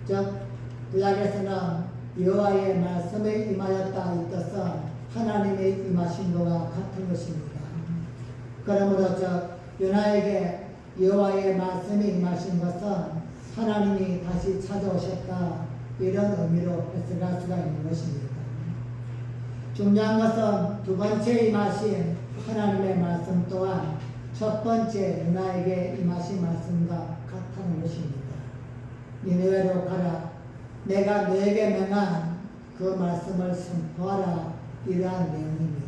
즉 구약에서는 여호와의 말씀에 임하였다 이 뜻은 하나님의 임하신 것과 같은 것입니다. 그러므로 즉 요나에게 여호와의 말씀이 임하신 것은 하나님이 다시 찾아오셨다 이런 의미로 해석할 수가 있는 것입니다. 중요한 것은 두 번째 임하신 하나님의 말씀 또한 첫 번째 요나에게 임하신 말씀과 같다는 것입니다. 니느웨로 가라 내가 너에게 명한 그 말씀을 선포하라 이러한 내용입니다.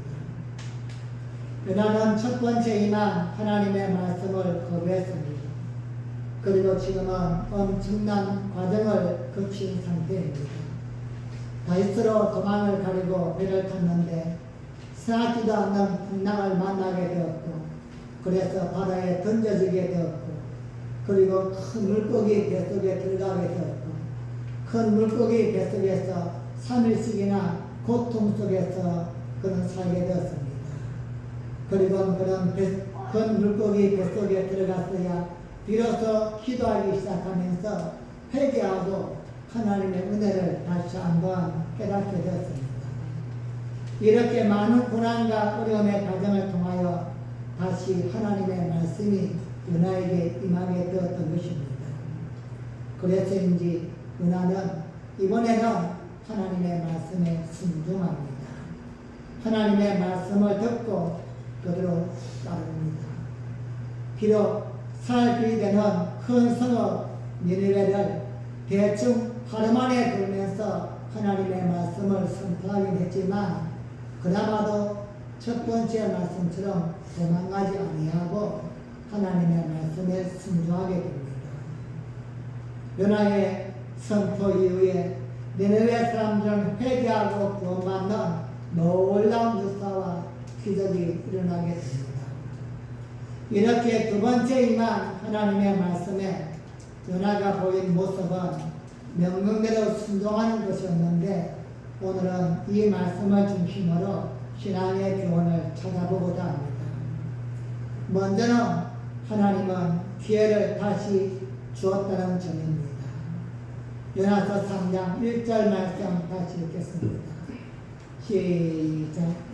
요나는 첫 번째 임한 하나님의 말씀을 거부했습니다. 그리고 지금은 엄청난 과정을 거친 상태입니다. 다윗으로 도망을 가리고 배를 탔는데 생각지도 않는 풍랑을 만나게 되었고 그래서 바다에 던져지게 되었고 그리고 큰 물고기 뱃속에 들어가게 되었고 큰 물고기 뱃속에서 3일씩이나 고통 속에서 그는 살게 되었습니다. 그리고 그런 큰 물고기 뱃속에 들어갔어야 비로소 기도하기 시작하면서 회개하고 하나님의 은혜를 다시 한번 깨닫게 되었습니다. 이렇게 많은 고난과 어려움의 과정을 통하여 다시 하나님의 말씀이 요나에게 임하게 되었던 것입니다. 그래서인지 요나는 이번에는 하나님의 말씀에 순종합니다. 하나님의 말씀을 듣고 그대로 따릅니다. 비록 사흘이 되는 큰 성읍 니느웨를 대충 하루 만에 돌면서 하나님의 말씀을 선포하긴 했지만 그나마도 첫 번째 말씀처럼 도망가지 아니하고 하나님의 말씀에 순종하게 됩니다. 요나의 선포 이후에 니느웨 사람들은 회개하고 구원받는 놀라운 역사와 기적이 일어나게 됩니다. 이렇게 두 번째 임한 하나님의 말씀에 요나가 보인 모습은 명령대로 순종하는 것이었는데 오늘은 이 말씀을 중심으로 신앙의 교훈을 찾아보고자 합니다. 먼저는 하나님은 기회를 다시 주었다는 점입니다. 요나서 3장 1절 말씀 다시 읽겠습니다. 시작.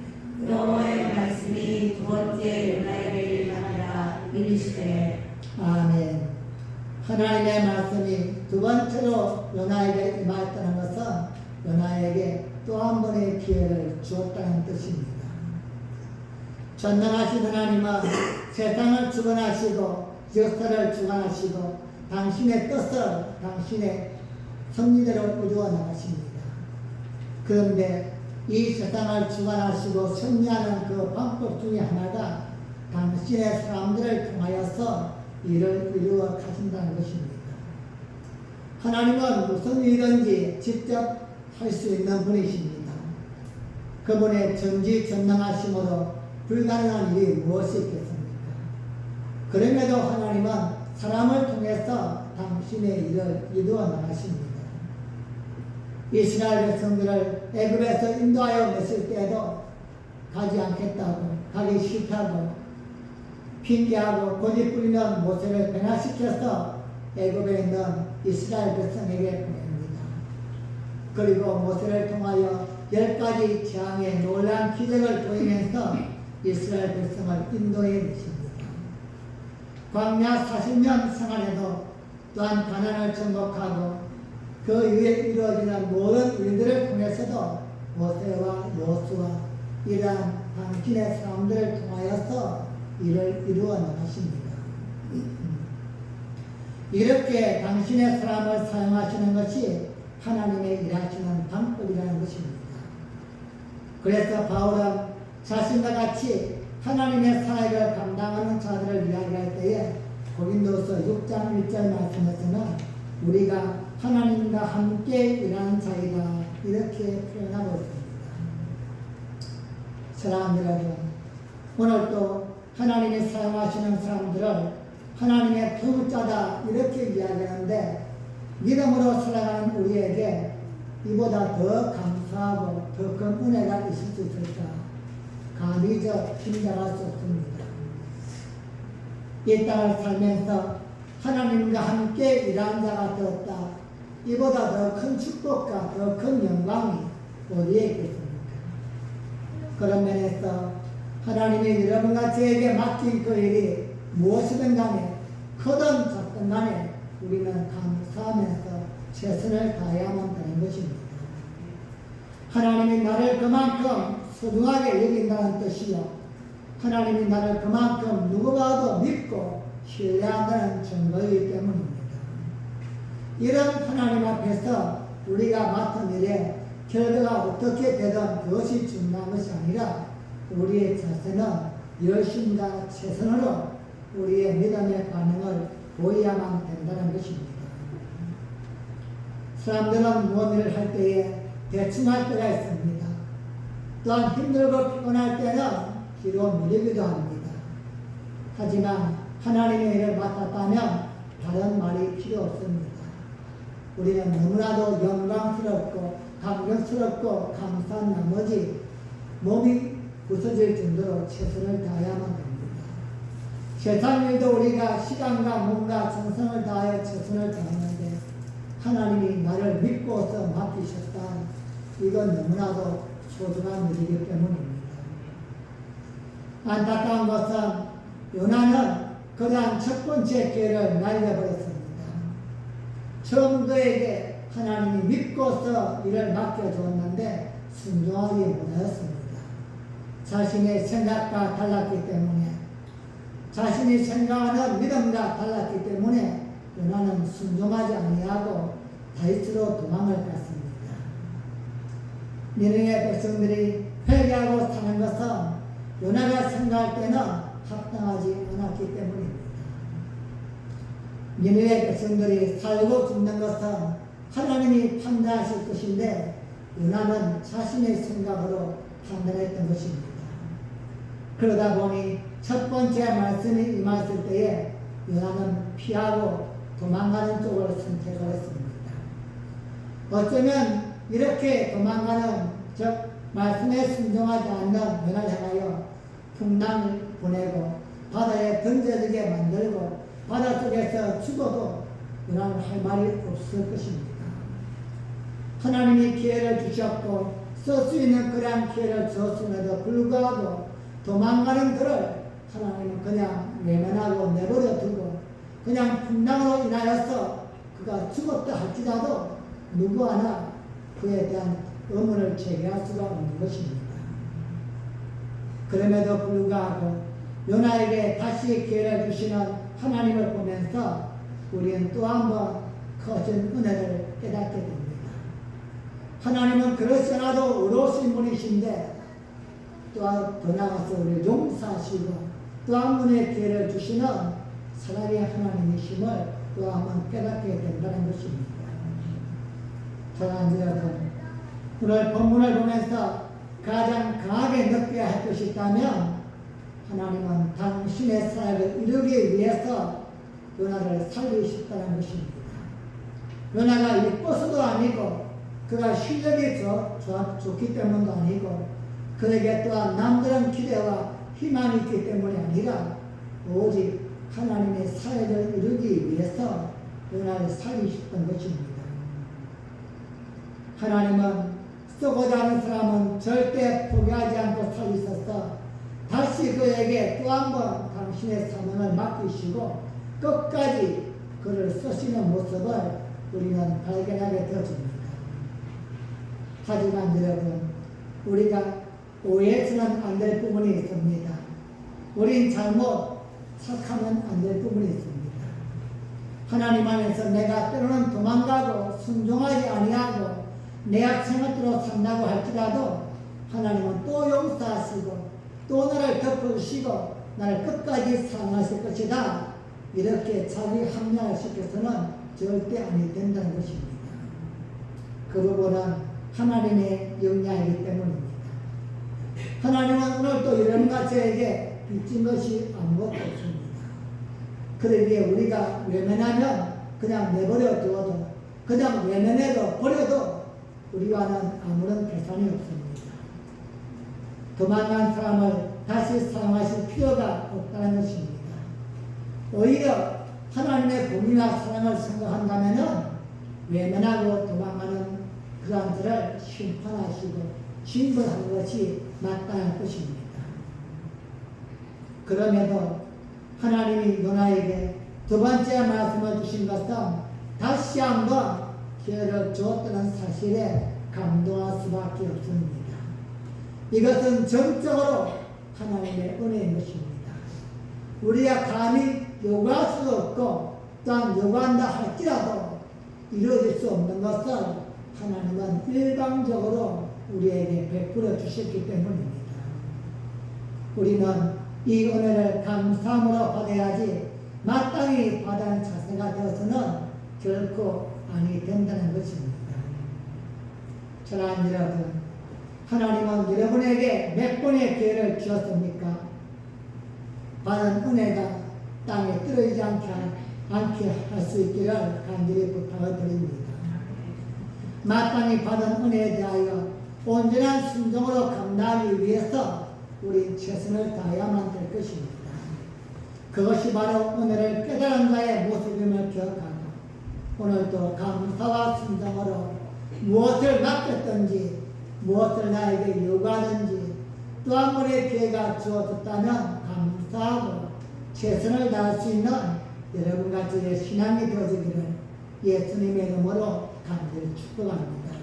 여호와의 말씀이 두 번째 요나에게 임하니라 이르시되 아멘. 하나님의 말씀이 두 번째로 요나에게 임하였다는 것은 요나에게 또 한 번의 기회를 주었다는 뜻입니다. 전능하신 하나님은 세상을 주관하시고 역사를 주관하시고 당신의 뜻을 당신의 섭리대로 이루어 나가십니다. 그런데 이 세상을 주관하시고 승리하는 그 방법 중에 하나가 당신의 사람들을 통하여서 일을 이루어 가신다는 것입니다. 하나님은 무슨 일이든지 직접 할 수 있는 분이십니다. 그분의 전지전능하심으로 불가능한 일이 무엇이 있겠습니까? 그럼에도 하나님은 사람을 통해서 당신의 일을 이루어 나가십니다. 이스라엘 백성들을 애굽에서 인도하여 냈을 때에도 가지 않겠다고 가기 싫다고 핑계하고 고집 부리는 모세를 변화시켜서 애굽에 있는 이스라엘 백성에게 보냅니다. 그리고 모세를 통하여 10가지 재앙의 놀라운 기적을 보이면서 이스라엘 백성을 인도해 내십니다. 광야 40년 생활에도 또한 가나안을 정복하고 그 위에 이루어지는 모든 일들을 통해서도 모세와 여호수아 이러한 당신의 사람들을 통하여서 일을 이루어 나가십니다. 이렇게 당신의 사람을 사용하시는 것이 하나님의 일하시는 방법이라는 것입니다. 그래서 바울은 자신과 같이 하나님의 사역을 감당하는 자들을 이야기할 때에 고린도서 6장 1절 말씀에서는 우리가 하나님과 함께 일하는 자이다 이렇게 표현하고 있습니다. 사랑하는 여러분, 오늘 또 하나님이 사용하시는 사람들을 하나님의 부자다 이렇게 이야기하는데 믿음으로 살아가는 우리에게 이보다 더 감사하고 더 큰 은혜가 있을 수 있을까? 감히 짐작할 수 없습니다. 이 땅을 살면서 하나님과 함께 일하는 자가 되었다. 이보다 더 큰 축복과 더 큰 영광이 어디에 있겠습니까? 그런 면에서 하나님이 여러분과 저에게 맡긴 그 일이 무엇이든 간에 크든 작든 간에 우리는 감사하면서 최선을 다해야만 하는 것입니다. 하나님이 나를 그만큼 소중하게 여긴다는 뜻이요, 하나님이 나를 그만큼 누구보다도 믿고 신뢰한다는 증거이기 때문입니다. 이런 하나님 앞에서 우리가 맡은 일에 결과가 어떻게 되든 그것이 중요한 것이 아니라 우리의 자세는 열심과 최선으로 우리의 믿음의 반응을 보여야만 된다는 것입니다. 사람들은 무언 일을 할 때에 대충 할 때가 있습니다. 또한 힘들고 피곤할 때는 뒤로 밀리기도 합니다. 하지만 하나님의 일을 맡았다면 다른 말이 필요 없습니다. 우리는 너무나도 영광스럽고 감격스럽고 감사한 나머지 몸이 부서질 정도로 최선을 다해야만 됩니다. 세상 일도 우리가 시간과 몸과 정성을 다하여 최선을 다하는데 하나님이 나를 믿고서 맡기셨다. 이건 너무나도 소중한 일이기 때문입니다. 안타까운 것은 요나는 그러한 첫 번째 기회를 날려버렸습니다. 처음 그에게 하나님이 믿고서 일을 맡겨주었는데 순종하지 못하였습니다. 자신의 생각과 달랐기 때문에, 자신이 생각하는 믿음과 달랐기 때문에 요나는 순종하지 아니하고 다윗으로 도망을 갔습니다. 니느웨 백성들이 회개하고 사는 것은 요나가 생각할 때는 합당하지 않았기 때문입니다. 니느웨 백성들이 살고 죽는 것은 하나님이 판단하실 것인데 요나는 자신의 생각으로 판단했던 것입니다. 그러다 보니 첫 번째 말씀이 임했을 때에 요나는 피하고 도망가는 쪽을 선택을 했습니다. 어쩌면 이렇게 도망가는, 즉 말씀에 순종하지 않는 요나를 향하여 풍랑을 보내고 바다에 던져지게 만들고 바닷속에서 죽어도 요나는 할 말이 없을 것입니다. 하나님이 기회를 주셨고 쓸 수 있는 그러한 기회를 주었음에도 불구하고 도망가는 그를 하나님은 그냥 외면하고 내버려 두고 그냥 풍랑으로 인하여서 그가 죽었다 할지라도 누구 하나 그에 대한 의문을 제기할 수가 없는 것입니다. 그럼에도 불구하고 요나에게 다시 기회를 주시는 하나님을 보면서 우리는 또 한 번 커진 은혜를 깨닫게 됩니다. 하나님은 그렇지 않아도 의로우신 분이신데 또한 더 나아가서 우리를 용서하시고 또 한 번의 기회를 주시는 사랑의 하나님이심을 또 한 번 깨닫게 된다는 것입니다. 사랑하는 여러분, 오늘 본문을 보면서 가장 강하게 느껴야 할 것이 있다면 하나님은 당신의 사역을 이루기 위해서 요나를 살리셨다는 것입니다. 요나가 이뻐서도 아니고 그가 실력이 좋기 때문도 아니고 그에게 또한 남다른 기대와 희망이 있기 때문이 아니라 오직 하나님의 사역을 이루기 위해서 요나를 살리셨던 것입니다. 하나님은 쓰고자 하는 사람은 절대 포기하지 않고 살리셔서 다시 그에게 또 한 번 당신의 사명을 맡기시고 끝까지 그를 쓰시는 모습을 우리는 발견하게 되어집니다. 하지만 여러분, 우리가 오해해서는 안 될 부분이 있습니다. 우린 잘못 착하면 안 될 부분이 있습니다. 하나님 안에서 내가 때로는 도망가고 순종하지 아니하고 내 악생활대로 산다고 할지라도 하나님은 또 용서하시고 또 나를 덮어주시고 나를 끝까지 사랑하실 것이다. 이렇게 자기 합리화를 시켜서는 절대 아니 된다는 것입니다. 그 부분은 하나님의 영향이기 때문입니다. 하나님은 오늘도 여러분과 저에게 빚진 것이 아무것도 없습니다. 그러기에 우리가 외면하면 그냥 내버려 두어도 그냥 외면해도 버려도 우리와는 아무런 계산이 없습니다. 도망간 사람을 다시 사랑하실 필요가 없다는 것입니다. 오히려 하나님의 공의와 사랑을 생각한다면 외면하고 도망가는 그런들을 심판하시고 징벌하는 것이 마땅한 것입니다. 그럼에도 하나님이 요나에게 두 번째 말씀을 주신 것은 다시 한번 기회를 주었다는 사실에 감동할 수밖에 없습니다. 이것은 전적으로 하나님의 은혜인 것입니다. 우리가 감히 요구할 수 없고 또한 요구한다 할지라도 이루어질 수 없는 것을 하나님은 일방적으로 우리에게 베풀어 주셨기 때문입니다. 우리는 이 은혜를 감사함으로 받아야지 마땅히 받은 자세가 되어서는 결코 아니 된다는 것입니다. 사랑하는 여러분, 하나님은 여러분에게 몇 번의 기회를 주었습니까? 받은 은혜가 땅에 떨어지지 않게 할 수 있기를 간절히 부탁을 드립니다. 마땅히 받은 은혜에 대하여 온전한 순종으로 감당하기 위해서 우리 최선을 다해야만 될 것입니다. 그것이 바로 은혜를 깨달은 자의 모습임을 기억하고 오늘도 감사와 순종으로 무엇을 맡겼든지 무엇을 나에게 요구하든지 또 한 번의 기회가 주어졌다면 감사하고 최선을 다할 수 있는 여러분같이 신앙이 되어지기를 예수님의 이름으로 간절히 축복합니다.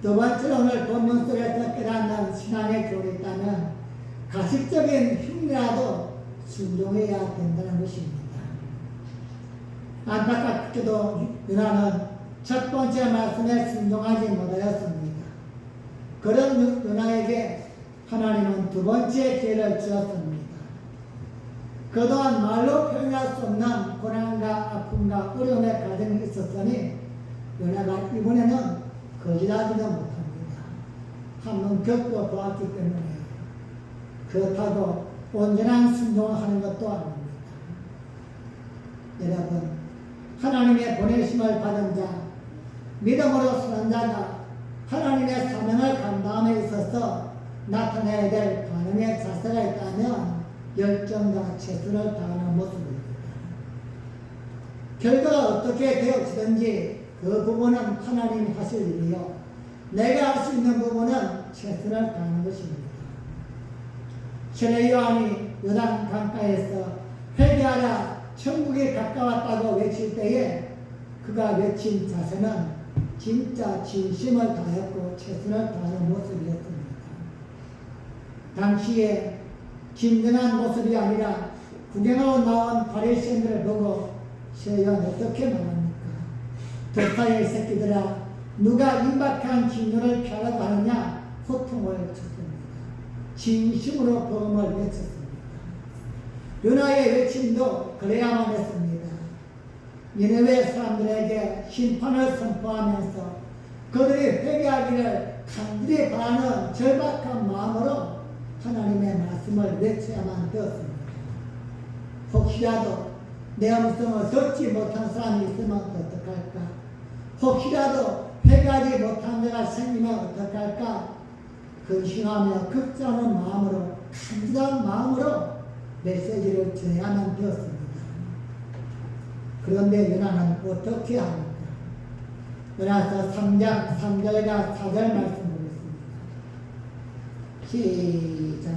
두 번째로 오늘 본문 속에서 깨닫는 신앙의 교훈이 있다면 가식적인 흉내라도 순종해야 된다는 것입니다. 안타깝게도 요나는 첫 번째 말씀에 순종하지 못하였습니다. 그런 요나에게 하나님은 두 번째 기회를 주었습니다. 그동안 말로 표현할 수 없는 고난과 아픔과 어려움의 과정이 있었으니 요나가 이번에는 거짓하지도 못합니다. 한번 겪어보았기 때문에 그렇다고 온전한 순종을 하는 것도 아닙니다. 여러분, 하나님의 보내심을 받은 자, 믿음으로 사는 자가 하나님의 사명을 감당함에 있어서 나타내야 될 반응의 자세가 있다면 열정과 최선을 다하는 모습입니다. 결과가 어떻게 되어지든지 그 부분은 하나님이 하실 일이요. 내가 할 수 있는 부분은 최선을 다하는 것입니다. 세례 요한이 요단 강가에서 회개하라 천국이 가까웠다고 외칠 때에 그가 외친 자세는 진짜 진심을 다했고 최선을 다하는 모습이었습니다. 당시에 진정한 모습이 아니라 구경하고 나온 바리새인들을 보고 세요한 어떻게 말합니까? 독사의 새끼들아, 누가 임박한 진노를 피하라고 하느냐? 호통을 쳤습니다. 진심으로 복음을 외쳤습니다. 요나의 외침도 그래야만 했습니다. 니느웨 사람들에게 심판을 선포하면서 그들이 회개하기를 간절히 바라는 절박한 마음으로 하나님의 말씀을 외쳐야만 되었습니다. 혹시라도 내 음성을 듣지 못한 사람이 있으면 어떡할까? 혹시라도 회개하지 못한 자가 생기면 어떡할까? 근심하며 걱정하는 마음으로 간절한 마음으로 메시지를 전해야만 되었습니다. 그런데 요나는 어떻게 합니까? 요나서 3장 3절과 4절 말씀 보겠습니다. 시작.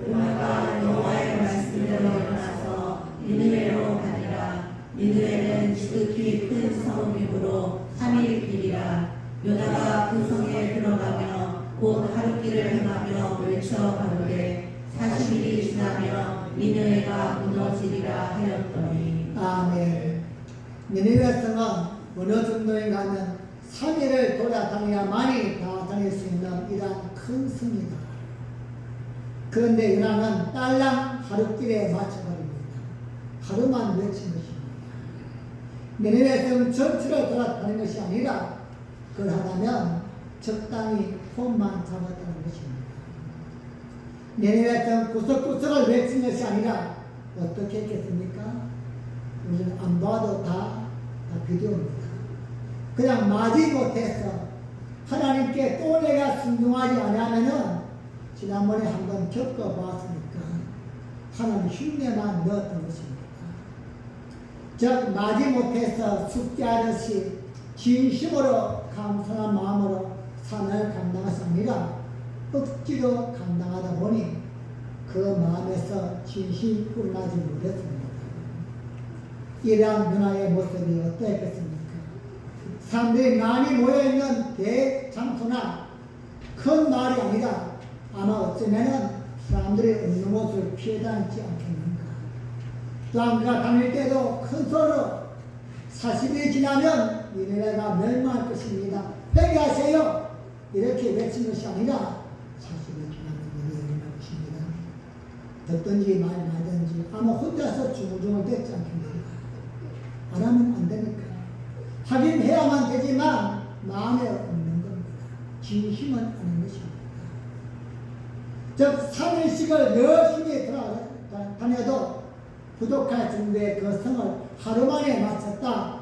요나가 여호와의 말씀대로 일어나서 니느웨로 가니라. 니느웨는 지극히 큰 성읍이므로 3일 길이라. 요나가 그 성에 들어가며 곧 하루길을 행하며 외쳐 가로되 40일이 지나며 니느웨가 무너지리라 하였더니. 아멘. 니느웨 성은 어느 정도인가 하면 3일을 돌아다녀야만이 다 다닐 수 있는 이러한 큰 성이다. 그런데 요나는 딸랑 하루길에 맞춰버립니다. 하루만 외친 것입니다. 니느웨 성 전체를 돌아다니는 것이 아니라 그러하다면 적당히 폼만 잡았다는 것입니다. 니느웨 성 구석구석을 외친 것이 아니라 어떻게 했겠습니까? 우리는 안 봐도 다 비디오입니다. 그냥 마지 못해서 하나님께 또 내가 순종하지 않으면은 지난번에 한번 겪어봤으니까 하나님 흉내만 넣었던 것입니다. 즉 마지못해서 숙제하듯이 진심으로 감사한 마음으로 산을 감당하시 아니라 억지로 감당하다 보니 그 마음에서 진심이 끝나지 못했습니다. 이러한 문화의 모습이 어떠했겠습니까? 사람들이 많이 모여있는 대장소나 큰 마을이 아니라 아마 어쩌면은 사람들이 없는 곳을 피해 다니지 않겠는가. 또한 그가 다닐 때도 큰 소리로 40일이 지나면 니네가 멸망할 것입니다. 회개하세요. 이렇게 외친 것이 아니라 40일 지나면 니네가 멸망할 것입니다. 듣든지 말든지 아마 혼자서 중얼중얼 됐지 않겠는가. 안 하면 안 되니까. 하긴 해야만 되지만 마음에 없는 겁니다. 진심은 아닌 것입니다. 즉 3일씩을 열심히 다녀도 부족할 정도의 그 성을 하루 만에 마쳤다.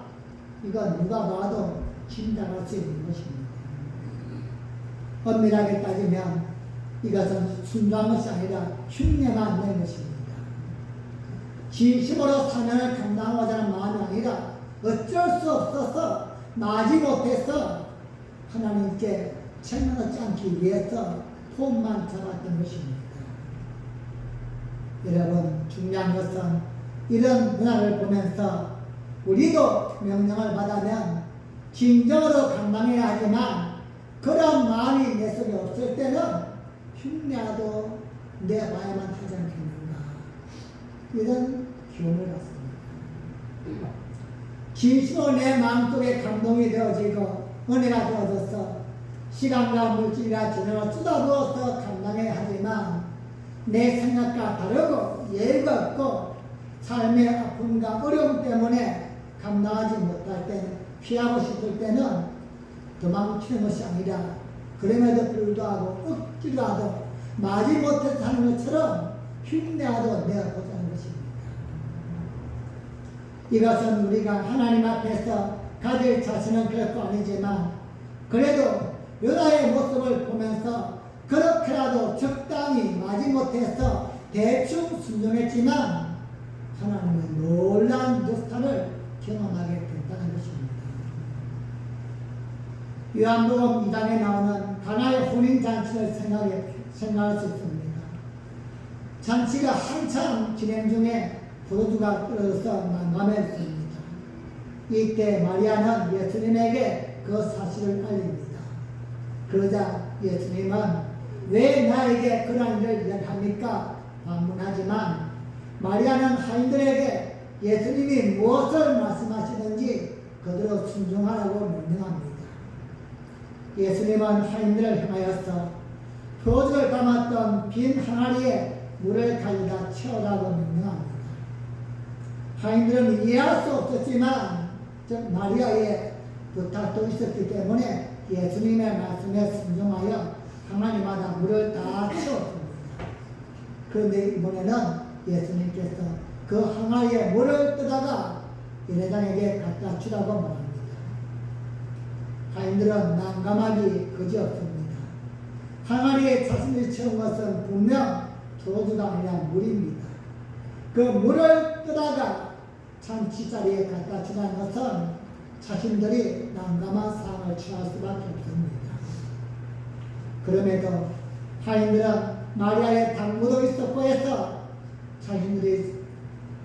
이건 누가 봐도 진단할 수 있는 것입니다. 엄밀하게 따지면 이것은 순수한 것이 아니라 흉내만 낸 것입니다. 진심으로 사명을 감당하고자 하는 마음이 아니라 어쩔 수 없어서 마지못해서 하나님께 책망하지 않기 위해서 폼만 잡았던 것입니다. 여러분, 중요한 것은 이런 문화를 보면서 우리도 명령을 받으면 진정으로 감당해야 하지만 그런 마음이 내 속에 없을 때는 흉내라도 내봐야만 하지 않겠는가. 이런 교훈을 받습니다. 진심으로 내 마음속에 감동이 되어지고 은혜가 되어져서 시간과 물질이나 재능을 쏟아부어서 감당해야 하지만 내 생각과 다르고 예의가 없고 삶의 아픔과 어려움 때문에 감당하지 못할 때는 피하고 싶을 때는 도망치는 것이 아니라 그럼에도 불구하고 억지로라도 마지못해서 하는 것처럼 흉내라도 내어보자는 것입니다. 이것은 우리가 하나님 앞에서 가질 자신은 결코 아니지만 그래도 요나의 모습을 보면서 그렇게라도 적당히 마지못해서 대충 순종했지만 하나님의 놀라운 역사를 경험하게 된다는 것입니다. 요한복음 2장에 나오는 가나의 혼인잔치를 생각할 수 있습니다. 잔치가 한참 진행 중에 포도주가 떨어져서 난감했습니다. 이때 마리아는 예수님에게 그 사실을 알립니다. 그러자 예수님은 왜 나에게 그런 일을 이야기합니까? 반문하지만 마리아는 하인들에게 예수님이 무엇을 말씀하시든지 그대로 순종하라고 명령합니다. 예수님은 하인들을 향하여서 표주를 담았던 빈 항아리에 물을 가져다 채우라고 명령합니다. 하인들은 이해할 수 없었지만 즉 마리아의 부탁도 있었기 때문에 예수님의 말씀에 순종하여 항아리마다 물을 다 채웠습니다. 그런데 이번에는 예수님께서 그 항아리에 물을 떠다가 예레장에게 갖다 주라고 말합니다. 하인들은 난감하기 그지없습니다. 항아리에 자신이 채운 것은 분명 포도주가 아니라 물입니다. 그 물을 떠다가 잔치자리에 갖다 주라는 것은 자신들이 난감한 상황을 처할 수밖에 없습니다. 그럼에도 하인들은 마리아의 당부도 있었고 해서 자신들이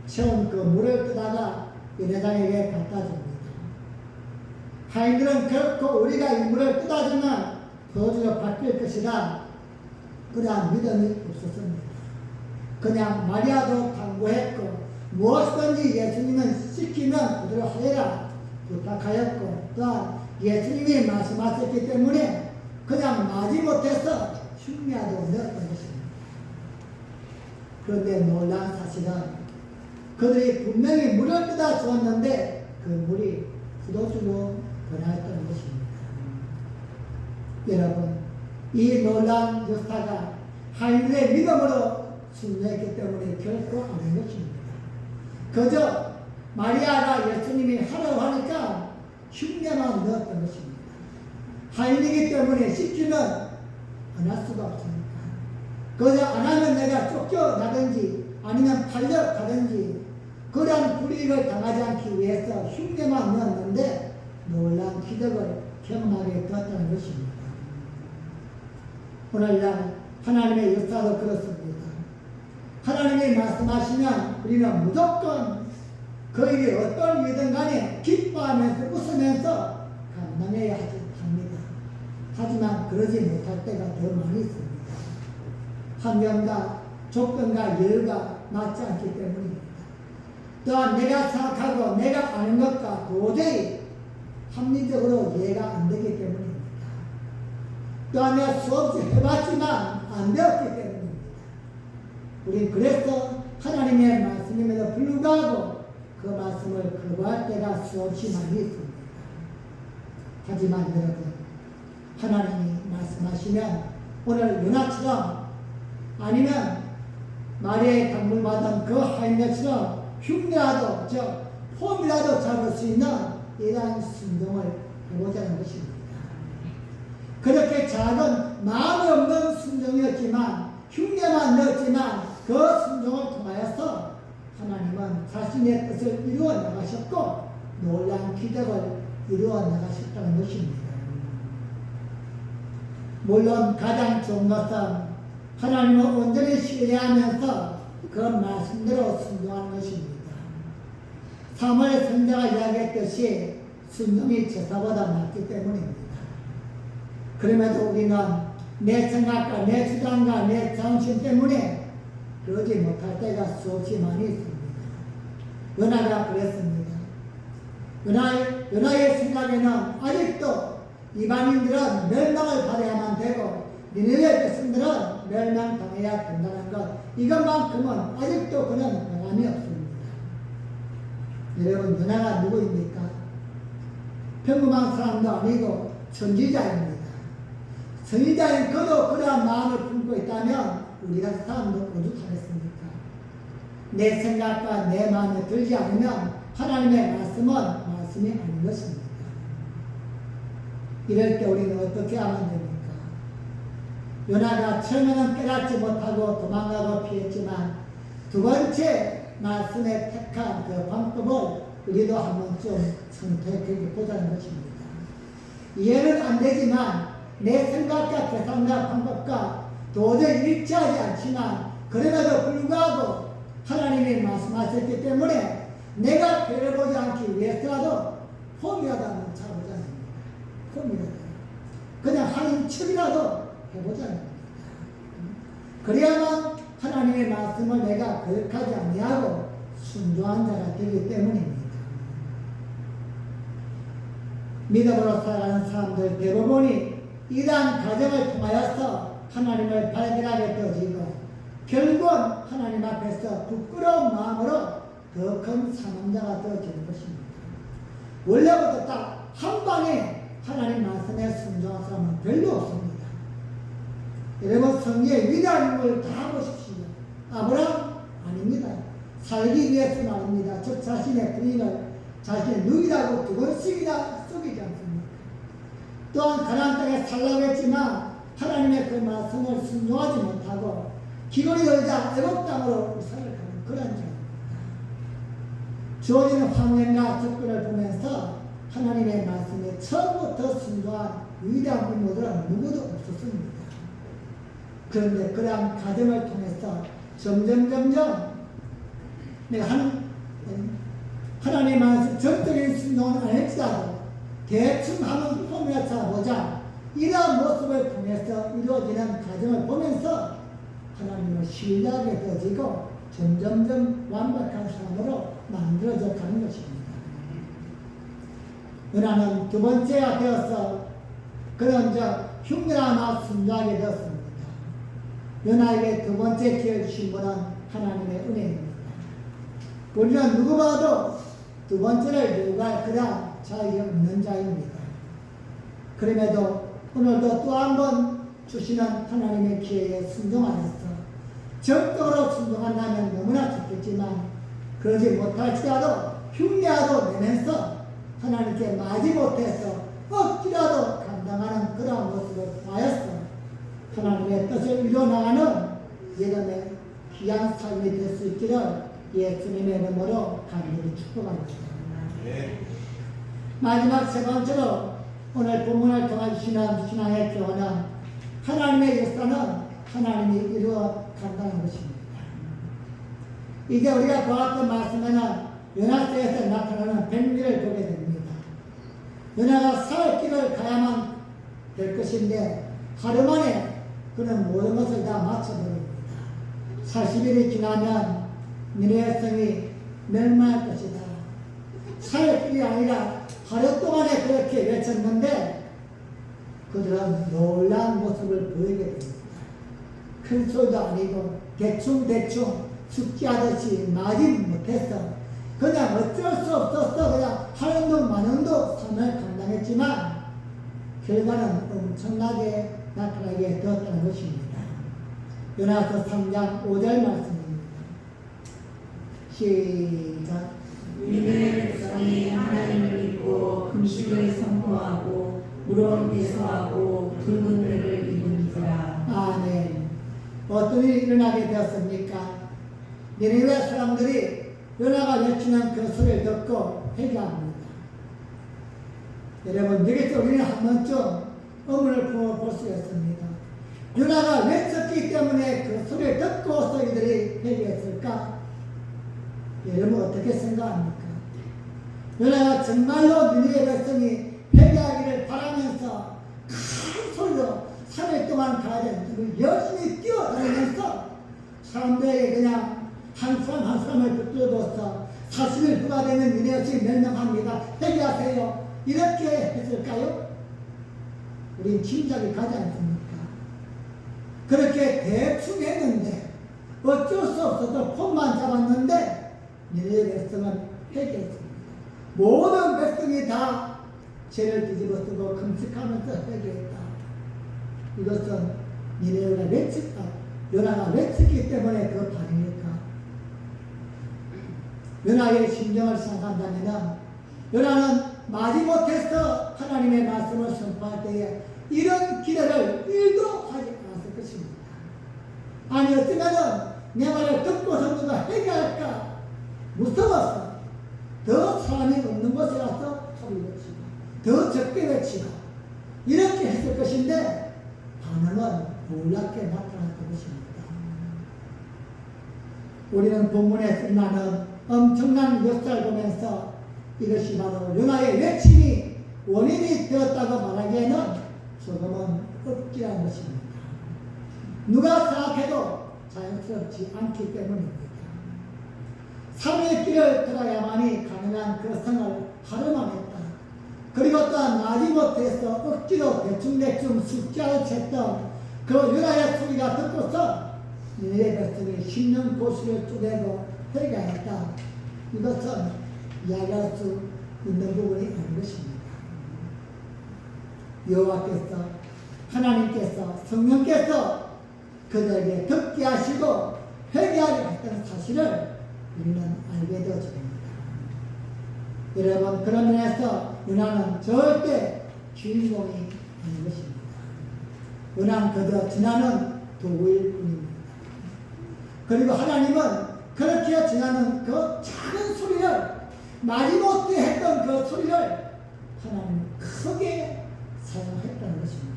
채운 그 물을 떠다가 예레장에게 갖다 줍니다. 하인들은 결코 우리가 이 물을 떠다주면 포도주가 바뀔 것이라 그러한 믿음이 없었습니다. 그냥 마리아도 당부했고 무엇이든지 예수님은 시키면 그대로 하여라 부탁하였고 또한 예수님이 말씀하셨기 때문에 그냥 마지못해서 흉내도 넣었던 것입니다. 그런데 놀라운 사실은 그들이 분명히 물을 떠다 주었는데 그 물이 포도주로 변화했던 것입니다. 여러분, 이 놀라운 역사가 하인들의 믿음으로 순종했기 때문에 결코 아닌 것입니다. 그저 마리아가 예수님이 하라고 하니까 흉내만 넣었던 것입니다. 하인이기 때문에 시키면 안 할 수가 없으니까. 그저 안 하면 내가 쫓겨나든지 아니면 팔려가든지 그런 불이익을 당하지 않기 위해서 흉내만 내었는데 놀라운 기적을 경험하게 되었다는 것입니다. 오늘날 하나님의 역사도 그렇습니다. 하나님이 말씀하시면 우리는 무조건 그에게 어떤 일이든 간에 기뻐하면서 웃으면서 감당해야 합니다. 하지만 그러지 못할 때가 더 많이 있습니다. 환경과 조건과 여유가 맞지 않기 때문입니다. 또한 내가 생각하고 내가 아는 것과 도저히 합리적으로 이해가 안 되기 때문입니다. 또한 내가 수없이 해봤지만 안 되었기 때문입니다. 우리 그래서 하나님의 말씀임에도 불구하고 그 말씀을 거부할 때가 수없이 많이 있습니다. 하지만 여러분, 하나님이 말씀하시면 오늘 요나처럼 아니면 마리아의 강물 받은 그 하인처럼 흉내라도 폼이라도 잡을 수 있는 이러한 순종을 해보자는 것입니다. 그렇게 작은 마음이 없는 순종이었지만 흉내만 넣었지만 그 순종을 통하여서 하나님은 자신의 뜻을 이루어 나가셨고 놀라운 기적을 이루어 나가셨다는 것입니다. 물론 가장 좋은 것은 하나님을 온전히 신뢰하면서 그 말씀대로 순종하는 것입니다. 사무엘 선지자가 이야기했듯이 순종이 제사보다 낫기 때문입니다. 그럼에도 우리는 내 생각과 내 주장과 내 정신 때문에 그러지 못할 때가 수없이 많이 있습니다. 요나가 그랬습니다. 요나의 생각에는 아직도 이방인들은 멸망을 받아야만 되고 니느웨 백성들은 멸망당해야 된다는 것, 이것만큼은 아직도 그는 변함이 없습니다. 여러분, 요나가 누구입니까? 평범한 사람도 아니고 선지자입니다. 선지자인 그도 그러한 마음을 품고 있다면 우리 같은 사람도 오죽하겠습니까? 내 생각과 내 마음에 들지 않으면 하나님의 말씀은 말씀이 아닌 것입니다. 이럴 때 우리는 어떻게 하면 됩니까? 요나가 처음에는 깨닫지 못하고 도망가고 피했지만 두 번째 말씀에 택한 그 방법을 우리도 한번 좀 선택해 보자는 것입니다. 이해는 안 되지만 내 생각과 계산과 방법과 도저히 일치하지 않지만 그럼에도 불구하고 하나님이 말씀하셨기 때문에 내가 배를 보지 않기 위해서라도 폼이라도 한번 차보자는 겁니다. 폼이라도 그냥 하는 척이라도 해보자는 겁니다. 그래야만 하나님의 말씀을 내가 거역하지 아니하고 순종한 자가 되기 때문입니다. 믿음으로 살아가는 사람들 대부분이 이러한 과정을 통하여서 하나님을 발견하게 되어지고 결국은 하나님 앞에서 부끄러운 마음으로 더 큰 사망자가 되어지는 것입니다. 원래부터 딱 한 방에 하나님 말씀에 순종한 사람은 별로 없습니다. 여러분, 성경의 위대한 인물을 다 보십시오. 아브라함 아닙니다. 살기 위해서는 아닙니다. 즉 자신의 부인을 자신의 누이라고 두 번씩이나 속이지 않습니다. 또한 가나안 땅에 살라고 했지만 하나님의 그 말씀을 순종하지 못하고 기근이 들자 애굽 땅으로 이사를 가는 그런 자입니다. 주어지는 환경과 조건을 보면서 하나님의 말씀에 처음부터 순종한 위대한 인물들은 누구도 없었습니다. 그런데 그러한 과정을 통해서 점점 내가 하나님의 말씀 전적인 순종은 안 할지라도 대충 한번 폼이나 찾아보자, 이러한 모습을 통해서 이루어지는 과정을 보면서 하나님을 신뢰하게 되어지고 점점 완벽한 사람으로 만들어져 가는 것입니다. 요나는 두 번째가 되어서 그런 흉내나마 순종하게 되었습니다. 요나에게 두 번째 기회를 주신 분은 하나님의 은혜입니다. 우리는 누구 봐도 두 번째를 요구할 그런 자격이 없는 자입니다. 그럼에도 오늘도 또 한 번 주시는 하나님의 기회에 순종하여서 적극적으로 순종한다면 너무나 좋겠지만 그러지 못할지라도 흉내라도 내면서 하나님께 마지못해서 억지라도 감당하는 그런 모습을 보아서 하나님의 뜻을 이루어나가는 예전의 귀한 삶이 될 수 있기를 예수님의 이름으로 간절히 축복합니다. 네. 마지막 세 번째로 오늘 본문을 통해 주시는 신앙의 교훈은 하나님의 역사는 하나님이 이루어 간다는 것입니다. 이제 우리가 보았던 말씀에는 요나서에서 나타나는 백미를 보게 됩니다. 요나가 살 길을 가야만 될 것인데 하루 만에 그는 모든 것을 다 마쳐버립니다. 40일이 지나면 니네의 성이 멸망할 것이다. 살 길이 아니라 하루 동안에 그렇게 외쳤는데 그들은 놀라운 모습을 보이게 됩니다. 큰 소리도 아니고 대충 숙지하듯이 마진 못했어. 그냥 어쩔 수 없었어. 그냥 하는 둥 마는 둥 삶을 감당했지만 결과는 엄청나게 나타나게 되었다는 것입니다. 요나서 3장 5절 말씀입니다. 시작. 니네 백성이 하나님을 믿고 금식을 선포하고 무덤 대소하고 붉은 배를 입은지라. 아멘. 어떤 일이 일어나게 되었습니까? 니네웨 사람들이 요나가 외치는 그 소리를 듣고 회개합니다. 여러분, 여기서 우리는 한 번쯤 의문을 품어볼 수 있습니다. 요나가 외쳤기 때문에 그 소리를 듣고서 이들이 회개했을까? 여러분 어떻게 생각합니까? 요나가 정말로 니네웨 백성이 회개하기를 바라면서 큰 소리로 3일 동안 가야 되는 열심히 뛰어다니면서 사람들에게 그냥 한 사람 한 사람을 붙들어둬서 40일 후가 되면 니네같이 멸망합니다. 회개하세요. 이렇게 했을까요? 우린 짐작이 가지 않습니까? 그렇게 대충 했는데 어쩔 수 없어서 폰만 잡았는데 니네 백성은 회개했습니다. 모든 백성이 다 죄를 뒤집어쓰고 금식하면서 회개했다. 이것은 니네가 외쳤다. 요나가 외쳤기 때문에 그 반응일까? 요나의 심정을 생각한다면 요나는 마지못해서 하나님의 말씀을 선포할 때에 이런 기대를 1도 하지 않았을 것입니다. 아니 어쩌면 내 말을 듣고서 누가 회개할까 무서워서 더 사람이 없는 곳에 가서 소리 외치고 더 적게 외치고 이렇게 했을 것인데 반응은 놀랍게 나타났던 것입니다. 우리는 본문에 쓰나는 엄청난 역사를 보면서 이것이 바로 요나의 외침이 원인이 되었다고 말하기에는 조금은 없지라는 것입니다. 누가 생각해도 자연스럽지 않기 때문입니다. 3일 길을 들어야만이 가능한 그 성을 하루만 했다. 그리고 또한 마지못해서 억지로 대충 숙제를 쳤던 그 요나의 소리가 듣고서 니네 백성이 10년 고수를 쪼개고 회개했다. 이것은 이야기할 수 있는 부분이 아닌 것입니다. 여호와께서 하나님께서 성령께서 그들에게 듣게 하시고 회개하게 했던 사실을 우리는 알게 되어집니다. 여러분 그런 면에서 요나는 절대 주인공이 아닌 것입니다. 요나는 그저 지나는 도구일 뿐입니다. 그리고 하나님은 그렇게 지나는 그 작은 소리를 마지못해 했던 그 소리를 하나님은 크게 사용했다는 것입니다.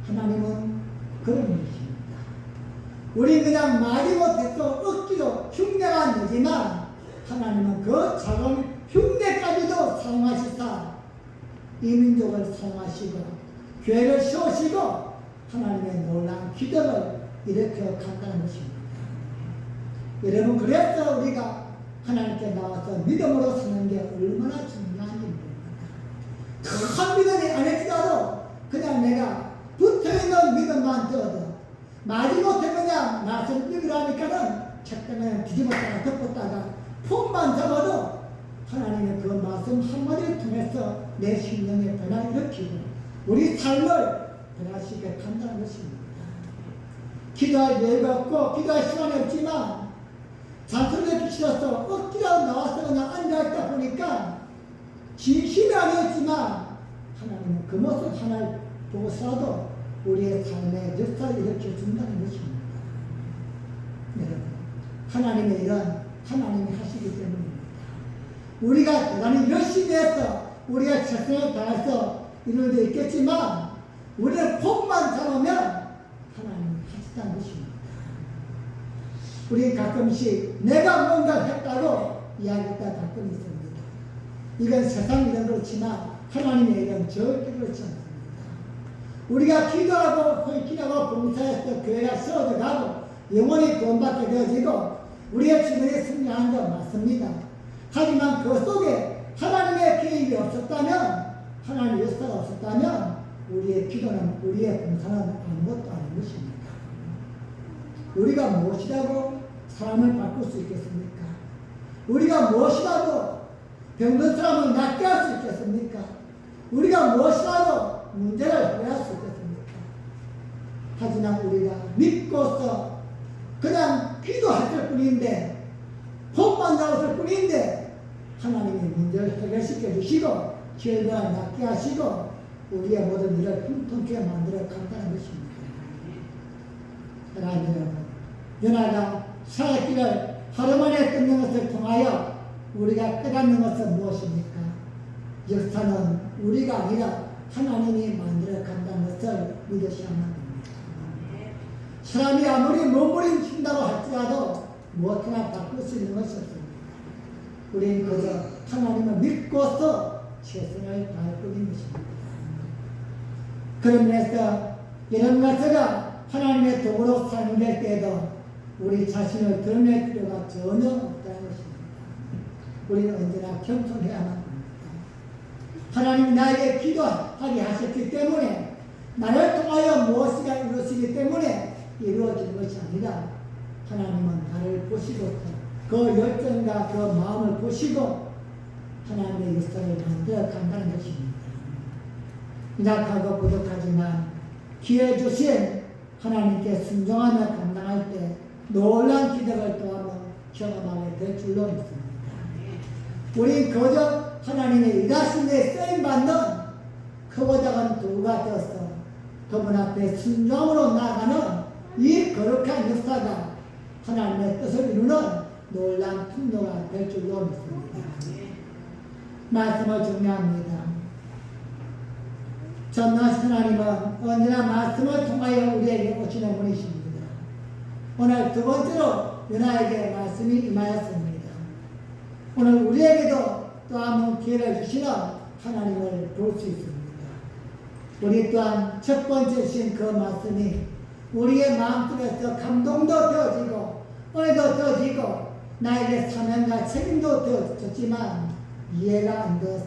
하나님은 그런 분이십니다. 우리 그냥 마지못해서 억지로 흉내가 나지만 하나님은 그 작은 흉내까지도 사용하시사 이 민족을 사용하시고 교회를 세우시고 하나님의 놀라운 기적을 일으켜 간다는 것입니다. 여러분 그래서 우리가 하나님께 나와서 믿음으로 사는 게 얼마나 중요한지 모릅니다. 큰 믿음이 아닐지라도 그냥 내가 붙어있는 믿음만 떠도 마지못해 그냥 말씀 읽으라니까는 책장에 뒤집었다가 덮었다가 폰만 잡아도 하나님의 그 말씀 한마디를 통해서 내 심령의 변화를 일으키고 우리 삶을 변화시켜 간다는 것입니다. 기도할 여유가 없고 기도할 시간이 없지만 잔소리 듣기 싫어서 억지로 나와서 그냥 앉아있다 보니까 진심이 아니었지만 하나님은 그 모습 하나를 보고서라도 우리의 삶에 역사를 일으켜 준다는 것입니다. 여러분 하나님의 일은 하나님이 하시기 때문입니다. 우리가 대단히 열심히 해서 우리가 최선을 다해서 이루어져 있겠지만 우리는 폼만 잡으면 하나님이 하시다는 것입니다. 우리 가끔씩 내가 뭔가 했다고 이야기할 때가 가끔 있습니다. 이건 세상 일은 그렇지만 하나님의 일은 절대 그렇지 않습니다. 우리가 기도하고 기도하고 봉사해서 교회가 세워져 가고 영원히 구원받게 되어지고 우리의 주변에 승리하는 건 맞습니다. 하지만 그 속에 하나님의 개입이 없었다면, 하나님의 역사가 없었다면 우리의 기도는, 우리의 봉사는 아무것도 아닌 것입니다. 우리가 무엇이라고 사람을 바꿀 수 있겠습니까? 우리가 무엇이라도 병든 사람을 낫게 할 수 있겠습니까? 우리가 무엇이라도 문제를 해결할 수 있겠습니까? 하지만 우리가 믿고서 그냥 기도할 뿐인데, 폼만 잡았을 뿐인데 하나님이 문제를 해결시켜 주시고 결과를 낫게 하시고 우리의 모든 일을 통쾌하게 만들어 간다는 것입니다. 사랑하는 여러분, 연하가 사역길을 하루 만에 끊는 것을 통하여 우리가 깨닫는 것은 무엇입니까? 역사는 우리가 아니라 하나님이 만들어 간다는 것을 믿으셔야만 합니다. 사람이 아무리 몸부림친다고 할지라도 무엇이나 바꿀 수 있는 것이 없습니다. 우리는 그저 하나님을 믿고서 최선을 다할 뿐인 것입니다. 그런 면에서 이런 것들가 하나님의 도구로 사용될 때에도 우리 자신을 드러낼 필요가 전혀 없다는 것입니다. 우리는 언제나 겸손해야만 합니다. 하나님이 나에게 기도하게 하셨기 때문에 나를 통하여 무엇이가 이루어지기 때문에 이루어지는 것이 아니라 하나님은 나를 보시고서 그 열정과 그 마음을 보시고 하나님의 역사를 만들어 간다는 것입니다. 약하고 부족하지만 기회 주신 하나님께 순종하며 감당할 때 놀라운 기적을 또 한번 경험하게 될 줄로 믿습니다. 우리 그저 하나님의 일하심에 쓰임받는 크고 작은 도구가 되어서 그분 앞에 순종으로 나아가는 이 거룩한 역사가 하나님의 뜻을 이루는 놀라운 풍요가 될 줄로 믿습니다. 말씀을 중요합니다. 전능하신 하나님은 언제나 말씀을 통하여 우리에게 오시는 분이십니다. 오늘 두 번째로 연하에게 말씀이 임하였습니다. 오늘 우리에게도 또 한 번 기회를 주시는 하나님을 볼 수 있습니다. 우리 또한 첫 번째 주신 그 말씀이 우리의 마음속에서 감동도 되어지고 은혜도 되어지고 나에게 사명과 책임도 되어졌지만 이해가 안 되어서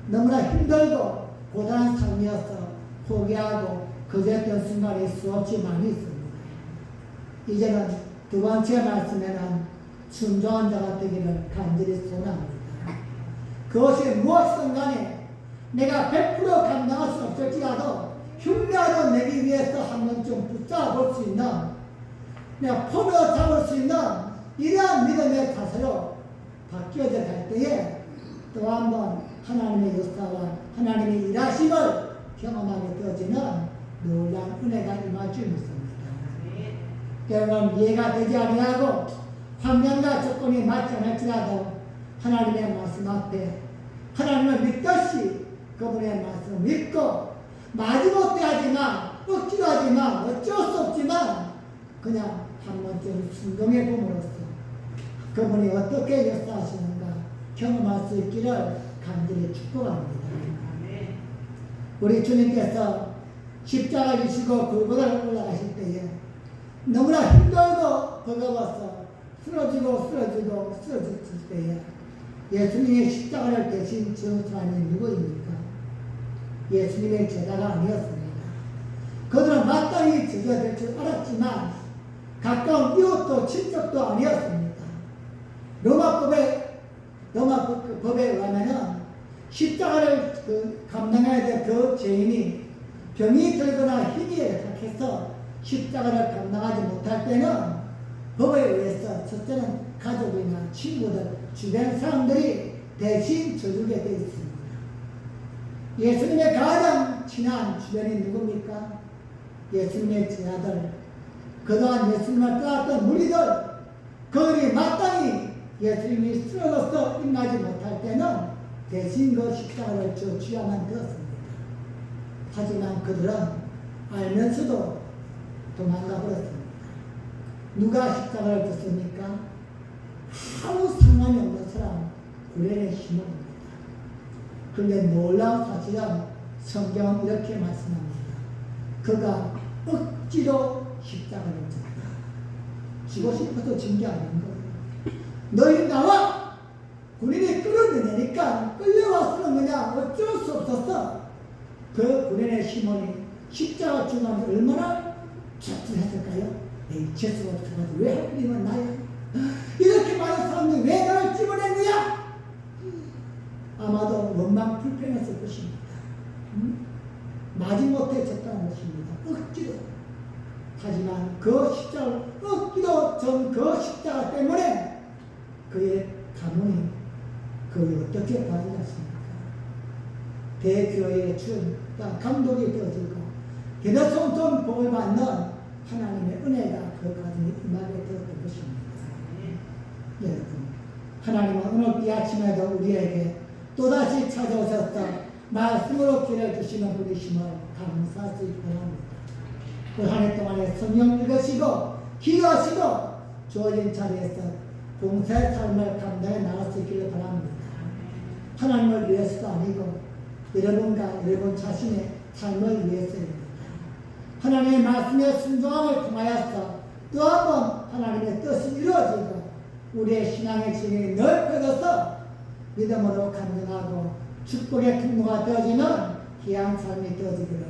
너무나 힘들고 고단한 삶이어서 포기하고 거절했던 순간이 수없이 많이 있습니다. 이제는 두 번째 말씀에는 순종한 자가 되기를 간절히 소원합니다. 그것이 무엇이든 간에 내가 100% 감당할 수 없을지라도 흉내라도 내기 위해서 한번 좀 붙잡아 볼 수 있는, 내가 폼을 잡을 수 있는 이러한 믿음의 자세로 바뀌어져 갈 때에 또 한 번 하나님의 역사와 하나님의 일하심을 경험하게 되어지는 놀라운 은혜가 임할 줄 믿습니다. 때로는 이해가 되지 아니하고 환경과 조건이 맞지 않을지라도 하나님의 말씀 앞에 하나님을 믿듯이 그분의 말씀을 믿고 마지못해 하지만 억지로 하지만 어쩔 수 없지만 그냥 한 번쯤 순종해 봄으로써 그분이 어떻게 역사하시는가 경험할 수 있기를 간절히 축복합니다. 우리 주님께서 십자가 지시고 골고다를 올라가실 때에 너무나 힘들고 버거워서 쓰러지고 쓰러질 때에 예수님의 십자가를 대신 지은 사람이 누구입니까? 예수님의 제자가 아니었습니다. 그들은 마땅히 제자가 될 줄 알았지만 가까운 이웃도 친척도 아니었습니다. 로마 법에 의하면 십자가를 감당해야 될 그 죄인이 병이 들거나 힘이 약해서 십자가를 감당하지 못할 때는 법에 의해서 첫째는 가족이나 친구들, 주변 사람들이 대신 져주게 되어 있습니다. 예수님의 가장 친한 주변이 누굽니까? 예수님의 제자들, 그동안 예수님을 따랐던 무리들, 그들이 마땅히 예수님이 쓰러져서 임하지 못할 때는 대신 그 십자가를 져주야만 되었습니다. 하지만 그들은 알면서도 도망가 버렸습니다. 누가 십자가를 졌습니까? 아무 상관이 없는 사람, 구레네 시몬입니다. 그런데 놀라운 사실은 성경은 이렇게 말씀합니다. 그가 억지로 십자가를 졌다. 지고 싶어서 진 게 아닌 거예요. 너희 나와! 군인이 끌어내니까 끌려와서는 그냥 어쩔 수 없었어. 그 군인의 시몬이 십자가 중간에 얼마나 좌절했을까요? 에이, 재수가 없어가지고 왜 하필이면 나야? 이렇게 많은 사람들이 왜 나를 집어낸 거야? 아마도 원망 불평했을 것입니다. 마지못해 졌다는 것입니다. 억지로. 하지만 그 십자가를 억지로 전 그 십자가 때문에 그의 가문이 그를 어떻게 받으셨습니까? 대교회의 준, 감독이 되어지고 대대손손 복을 받는 하나님의 은혜가 그 가정에 임하게 되었던 것입니다. 여러분, 하나님은 오늘 이 아침에도 우리에게 또다시 찾아오셔서 말씀으로 기회주시는 분이심을 감사하시기 바랍니다. 그 한 해 동안에 성령 읽으시고 기도하시고 주어진 자리에서 봉사의 삶을 감당해 나갈 수 있기를 바랍니다. 하나님을 위해서도 아니고 여러분과 여러분 자신의 삶을 위해서입니다. 하나님의 말씀의 순종함을 통하여서 또 한 번 하나님의 뜻이 이루어지고 우리의 신앙의 지경이 넓어져서 믿음으로 감당하고 축복의 통로가 되어지는 귀한 삶이 되어지기를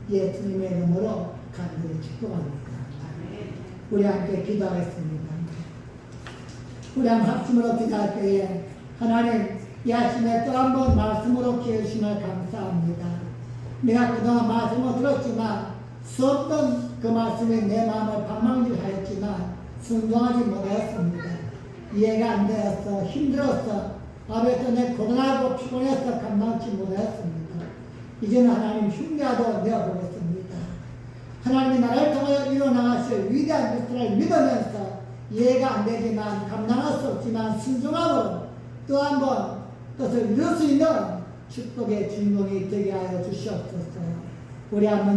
예수님의 이름으로 간절히 축복합니다. 우리 함께 기도하겠습니다. 우리 한 합심으로 기도할 때에 하나님 이 아침에 또 한 번 말씀으로 기회 주심을 감사합니다. 내가 그동안 말씀을 들었지만 수 없던 그 말씀이 내 마음을 방망질하였지만 순종하지 못하였습니다. 이해가 안 되었어. 힘들었어. 아버지 내 고단하고 피곤해서 감당치 못하였습니다. 이제는 하나님 흉내도 내어보겠습니다. 하나님이 나를 통하여 일어나가실 위대한 것들을 믿으면서 이해가 안 되지만 감당할 수 없지만 순종함으로 또 한 번 뜻을 이룰 수 있는 축복의 주인공이 되게 하여 주시옵소서. 우리 한번